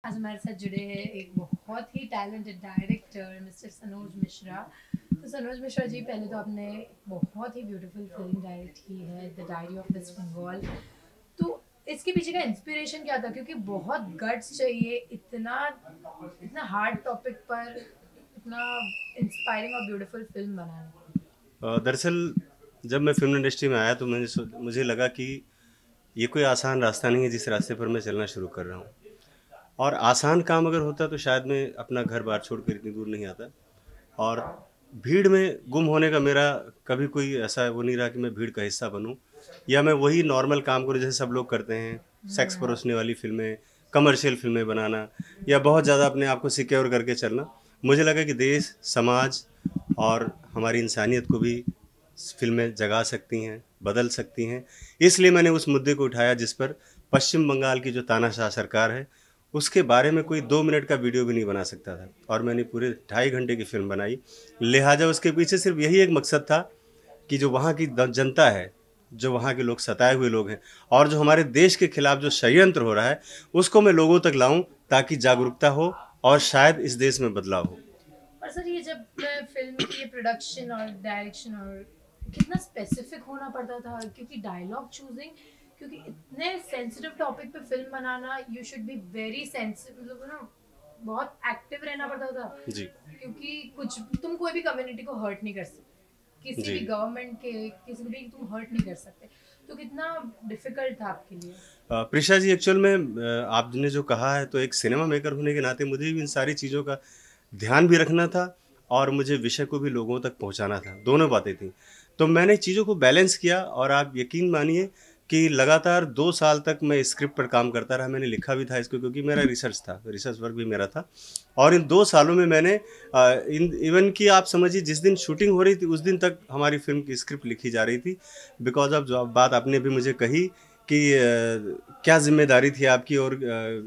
आज हमारे साथ जुड़े हैं एक बहुत ही talented director mister Sanoj Mishra. तो सनोज मिश्रा जी, पहले तो आपने बहुत ही ब्यूटीफुल फिल्म डायरेक्ट की है, the diary of West Bengal. तो इसके पीछे का इंस्पिरेशन क्या था? क्योंकि बहुत गट्स चाहिए इतना इतना हार्ड टॉपिक पर इतना इंस्पायरिंग और ब्यूटीफुल फिल्म बनाने। दरअसल जब मैं फ़िल्म इंडस्ट्री में आया तो मुझे लगा कि ये कोई आसान रास्ता नहीं है जिस रास्ते पर मैं चलना शुरू कर रहा हूँ। और आसान काम अगर होता तो शायद मैं अपना घर-बार छोड़कर इतनी दूर नहीं आता। और भीड़ में गुम होने का मेरा कभी कोई ऐसा वो नहीं रहा कि मैं भीड़ का हिस्सा बनूँ या मैं वही नॉर्मल काम करूँ जैसे सब लोग करते हैं। सेक्स परोसने वाली फ़िल्में, कमर्शियल फ़िल्में बनाना या बहुत ज़्यादा अपने आप को सिक्योर करके चलना। मुझे लगा कि देश, समाज और हमारी इंसानियत को भी फ़िल्में जगा सकती हैं, बदल सकती हैं। इसलिए मैंने उस मुद्दे को उठाया जिस पर पश्चिम बंगाल की जो तानाशाह सरकार है, उसके बारे में कोई 2 मिनट का वीडियो भी नहीं बना सकता था और मैंने पूरे ढाई घंटे की फ़िल्म बनाई। लिहाज़ा उसके पीछे सिर्फ़ यही एक मकसद था कि जो वहाँ की जनता है, जो वहाँ के लोग सताए हुए लोग हैं और जो हमारे देश के खिलाफ जो षड्यंत्र हो रहा है, उसको मैं लोगों तक लाऊँ ताकि जागरूकता हो और शायद इस देश में बदलाव हो। और सर, ये जब फिल्म की ये प्रोडक्शन और डायरेक्शन और कितना स्पेसिफिक होना पड़ता था, क्योंकि डायलॉग चूजिंग, क्योंकि इतने सेंसिटिव टॉपिक पे film banana, you should be very sensitive, मतलब ना बहुत एक्टिव रहना पड़ता था। जी, क्योंकि कुछ तुम कोई भी कम्युनिटी को हर्ट नहीं कर सकते, किसी जी। भी गवर्नमेंट के किसी को भी तुम हर्ट नहीं कर सकते। तो कितना डिफिकल्ट था आपके लिए? प्रिशा जी एक्चुअल में आपने जो कहा है तो एक सिनेमा मेकर होने के नाते मुझे भी इन सारी चीज़ों का ध्यान भी रखना था और मुझे विषय को भी लोगों तक पहुंचाना था, दोनों बातें थी। तो मैंने चीज़ों को बैलेंस किया और आप यकीन मानिए कि लगातार 2 साल तक मैं स्क्रिप्ट पर काम करता रहा। मैंने लिखा भी था इसको क्योंकि मेरा रिसर्च था, रिसर्च वर्क भी मेरा था। और इन 2 सालों में मैंने इन इवन कि आप समझिए जिस दिन शूटिंग हो रही थी उस दिन तक हमारी फिल्म की स्क्रिप्ट लिखी जा रही थी। बिकॉज ऑफ जो बात आपने भी मुझे कही कि क्या ज़िम्मेदारी थी आपकी और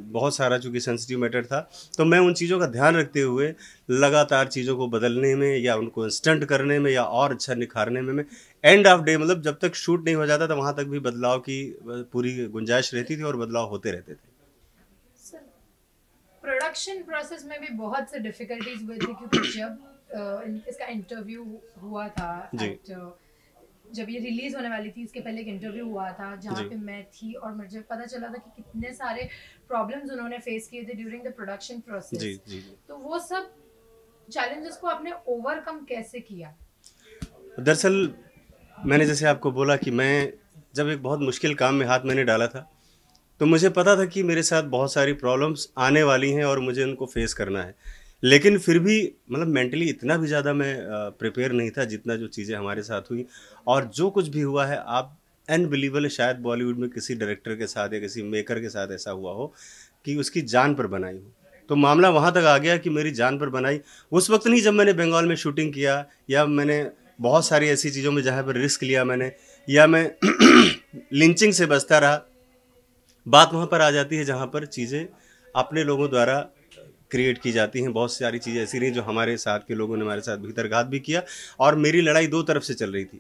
बहुत सारा चूँकि सेंसिटिव मैटर था, तो मैं उन चीज़ों का ध्यान रखते हुए लगातार चीज़ों को बदलने में या उनको इंस्टेंट करने में या और अच्छा निखारने में मैं एंड ऑफ डे मतलब जब तक शूट नहीं हो जाता था वहाँ तक भी बदलाव की पूरी गुंजाइश रहती थी और बदलाव होते रहते थे। सर, प्रोडक्शन प्रोसेस में भी बहुत से डिफिकल्टीज हुए थे, क्योंकि जब इसका इंटरव्यू हुआ था जी, एट जब ये रिलीज होने वाली थी, इसके पहले एक इंटरव्यू हुआ था जहाँ जी, पे मैं थी, और मुझे पता चला था कि कितने सारे प्रॉब्लम्स उन्होंने फेस किए थे ड्यूरिंग द प्रोडक्शन जी, प्रोसेस। जी, जी। तो वो सब चैलेंजेस को आपने ओवरकम कैसे किया? दरअसल मैंने जैसे आपको बोला कि मैं जब एक बहुत मुश्किल काम में हाथ मैंने डाला था, तो मुझे पता था कि मेरे साथ बहुत सारी प्रॉब्लम्स आने वाली हैं और मुझे उनको फेस करना है। लेकिन फिर भी मतलब मेंटली इतना भी ज़्यादा मैं प्रिपेयर नहीं था जितना जो चीज़ें हमारे साथ हुई और जो कुछ भी हुआ है आप अनबिलीवेबल है शायद बॉलीवुड में किसी डायरेक्टर के साथ या किसी मेकर के साथ ऐसा हुआ हो कि उसकी जान पर बनाई हो। तो मामला वहाँ तक आ गया कि मेरी जान पर बनाई उस वक़्त नहीं जब मैंने बंगाल में शूटिंग किया या मैंने बहुत सारी ऐसी चीज़ों में जहाँ पर रिस्क लिया मैंने या मैं लिंचिंग से बचता रहा। बात वहाँ पर आ जाती है जहाँ पर चीज़ें अपने लोगों द्वारा क्रिएट की जाती हैं। बहुत सारी चीज़ें ऐसी रही जो हमारे साथ के लोगों ने हमारे साथ भीतरघात भी किया और मेरी लड़ाई 2 तरफ से चल रही थी।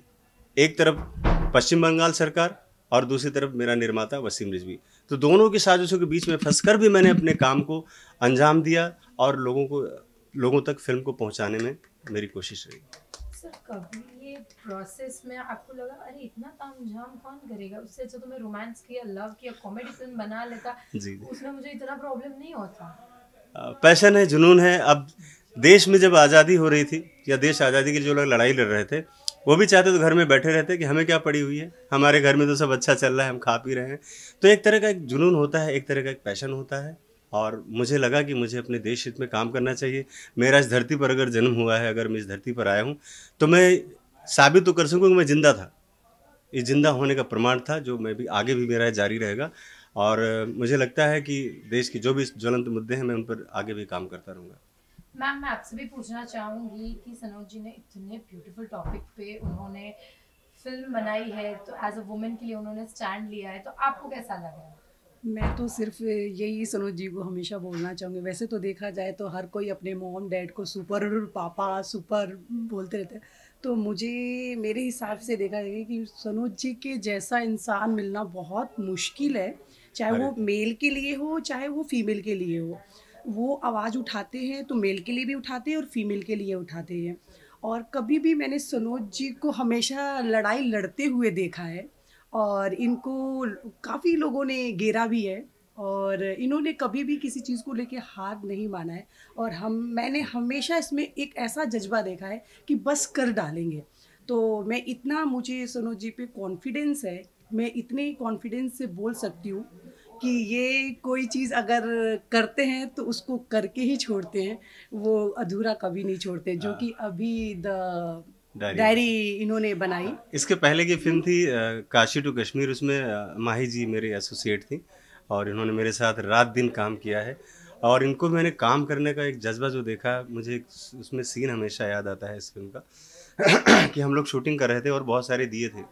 एक तरफ पश्चिम बंगाल सरकार और दूसरी तरफ मेरा निर्माता वसीम रिजवी। तो दोनों की साजिशों के बीच में फँसकर भी मैंने अपने काम को अंजाम दिया और लोगों तक फ़िल्म को पहुँचाने में मेरी कोशिश रही। सर, कभी ये प्रोसेस में आपको लगा अरे इतना तामझाम कौन करेगा, उससे अच्छा तो मैं रोमांस किया, लव किया, कॉमेडी फिल्म बना लेता, जी, जी। उसमें मुझे इतना प्रॉब्लम नहीं होता? पैशन है, जुनून है। अब देश में जब आज़ादी हो रही थी या देश आज़ादी के लिए जो लोग लड़ाई लड़ रहे थे, वो भी चाहते तो घर में बैठे रहते कि हमें क्या पड़ी हुई है, हमारे घर में तो सब अच्छा चल रहा है, हम खा पी रहे हैं। तो एक तरह का एक जुनून होता है, एक तरह का एक पैशन होता है और मुझे लगा कि मुझे अपने देश हित में काम करना चाहिए। मेरा इस धरती पर अगर जन्म हुआ है, अगर मैं इस धरती पर आया हूँ, तो मैं साबित तो कर सकूँ कि मैं ज़िंदा था। ये ज़िंदा होने का प्रमाण था जो मैं भी आगे भी मेरा जारी रहेगा और मुझे लगता है कि देश के जो भी ज्वलंत मुद्दे हैं मैं उन पर आगे भी काम करता रहूँगा। मैम, मैं आपसे भी पूछना चाहूँगी कि सनोज जी ने इतने ब्यूटीफुल टॉपिक पे उन्होंने फिल्म बनाई है, तो एज अ वुमेन के लिए उन्होंने स्टैंड लिया है, तो आपको कैसा लगा? मैं तो सिर्फ़ यही सनोज जी को हमेशा बोलना चाहूँगी। वैसे तो देखा जाए तो हर कोई अपने मॉम डैड को सुपर पापा, सुपर बोलते रहते हैं। तो मुझे मेरे हिसाब से देखा जाए कि सनोज जी के जैसा इंसान मिलना बहुत मुश्किल है, चाहे वो अरे मेल के लिए हो चाहे वो फीमेल के लिए हो। वो आवाज़ उठाते हैं तो मेल के लिए भी उठाते हैं और फीमेल के लिए उठाते हैं। और कभी भी मैंने सनोज जी को हमेशा लड़ाई लड़ते हुए देखा है और इनको काफ़ी लोगों ने घेरा भी है और इन्होंने कभी भी किसी चीज़ को लेके हार नहीं माना है। और मैंने हमेशा इसमें एक ऐसा जज्बा देखा है कि बस कर डालेंगे। तो मैं इतना मुझे सनोज जी पे कॉन्फिडेंस है, मैं इतने कॉन्फिडेंस से बोल सकती हूँ कि ये कोई चीज़ अगर करते हैं तो उसको करके ही छोड़ते हैं, वो अधूरा कभी नहीं छोड़ते, जो कि अभी द डायरी। डायरी इन्होंने बनाई। इसके पहले की फिल्म थी काशी टू कश्मीर, उसमें माही जी मेरे एसोसिएट थी और इन्होंने मेरे साथ रात दिन काम किया है। और इनको मैंने काम करने का एक जज्बा जो देखा, मुझे उसमें सीन हमेशा याद आता है इस फिल्म का कि हम लोग शूटिंग कर रहे थे और बहुत सारे दिए थे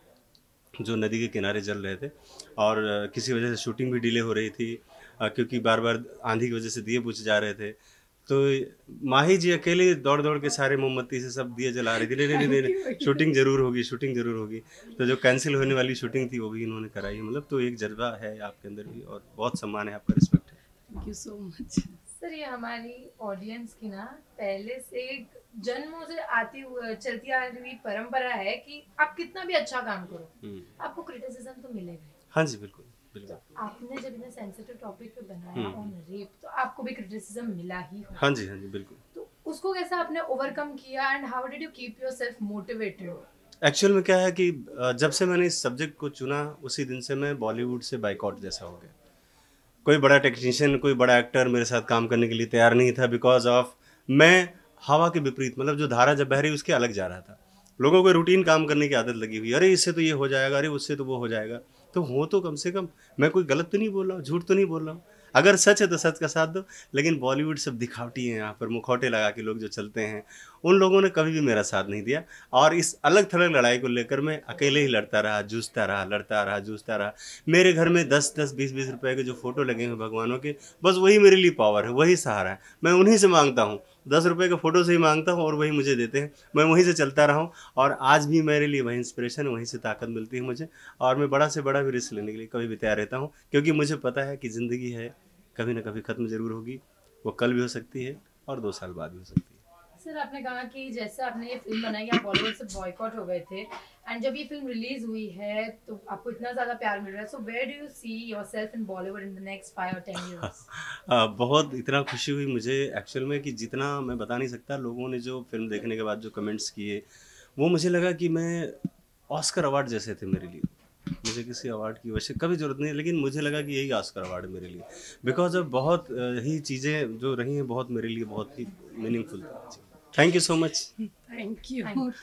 जो नदी के किनारे जल रहे थे और किसी वजह से शूटिंग भी डिले हो रही थी क्योंकि बार बार आंधी की वजह से दिए बुझ जा रहे थे। तो माही जी अकेले दौड़ दौड़ के सारे मोमबत्ती से सब दिए जला रही थी, नहीं नहीं नहीं नहीं शूटिंग जरूर होगी, शूटिंग जरूर होगी। तो जो कैंसिल होने वाली शूटिंग थी वो भी इन्होंने कराई है। मतलब तो एक जज्बा है आपके अंदर भी और बहुत सम्मान है, आपका रिस्पेक्ट है। Thank you so much. Sir ये हमारी ऑडियंस की ना पहले से जन्मों से आती हुई चलती आ रही परंपरा है कि आप कितना भी अच्छा काम करो आपको क्रिटिसिज्म तो मिलेगा ही। हाँ जी बिल्कुल बिल्कुल। आपने जब इतना सेंसिटिव टॉपिक पे बनाया ऑन रेप तो आपको भी क्रिटिसिज्म मिला ही होगा। हाँ जी बिल्कुल। तो उसको कैसे आपने ओवरकम किया and how did you keep yourself motivated? Actual में क्या है कि जब से मैंने इस सब्जेक्ट को चुना उसी दिन से मैं बॉलीवुड से बाइकआउट जैसा हो गया। कोई बड़ा टेक्नीशियन, कोई बड़ा एक्टर मेरे साथ काम करने के लिए तैयार नहीं था बिकॉज ऑफ मैं हवा के विपरीत, मतलब जो धारा जब बह रही उसके अलग जा रहा था। लोगों को रूटीन काम करने की आदत लगी हुई, अरे इससे तो ये हो जाएगा, अरे उससे तो वो हो जाएगा। तो हो तो कम से कम, मैं कोई गलत तो नहीं बोल रहा हूँ, झूठ तो नहीं बोल रहा हूँ। अगर सच है तो सच का साथ दो। लेकिन बॉलीवुड सब दिखावटी है, यहाँ पर मुखौटे लगा के लोग जो चलते हैं, उन लोगों ने कभी भी मेरा साथ नहीं दिया। और इस अलग थलग लड़ाई को लेकर मैं अकेले ही लड़ता रहा, जूझता रहा, लड़ता रहा, जूझता रहा। मेरे घर में 10-10, 20-20 रुपए के जो फोटो लगे हैं भगवानों के, बस वही मेरे लिए पावर है, वही सहारा है। मैं उन्हीं से मांगता हूँ, 10 रुपये के फ़ोटो से ही मांगता हूँ और वही मुझे देते हैं। मैं वहीं से चलता रहा हूँ और आज भी मेरे लिए वही इंस्पिरेशन है, वहीं से ताकत मिलती है मुझे। और मैं बड़ा से बड़ा भी रिस्क लेने के लिए कभी भी तैयार रहता हूँ, क्योंकि मुझे पता है कि ज़िंदगी है, कभी ना कभी ख़त्म ज़रूर होगी। वो कल भी हो सकती है और 2 साल बाद भी हो सकती है। सर आपने कहा कि जैसे आपने ये फिल्म बनाई आप बॉलीवुड से बॉयकॉट हो गए थे एंड जब ये फिल्म रिलीज हुई है तो आपको इतना ज़्यादा प्यार मिल रहा है। So where do you see yourself in Bollywood in the next 5 or 10 years? बहुत इतना खुशी हुई मुझे एक्चुअल में कि जितना मैं बता नहीं सकता। लोगों ने जो फिल्म देखने के बाद जो कमेंट्स किए, वो मुझे लगा कि मैं ऑस्कर अवार्ड जैसे थे मेरे लिए। मुझे किसी अवार्ड की वैसे कभी ज़रूरत नहीं है, लेकिन मुझे लगा कि यही ऑस्कर अवार्ड है मेरे लिए, बिकॉज अब बहुत ही चीज़ें जो रही हैं बहुत मेरे लिए बहुत ही मीनिंगफुल थी। Thank you so much. Thank you.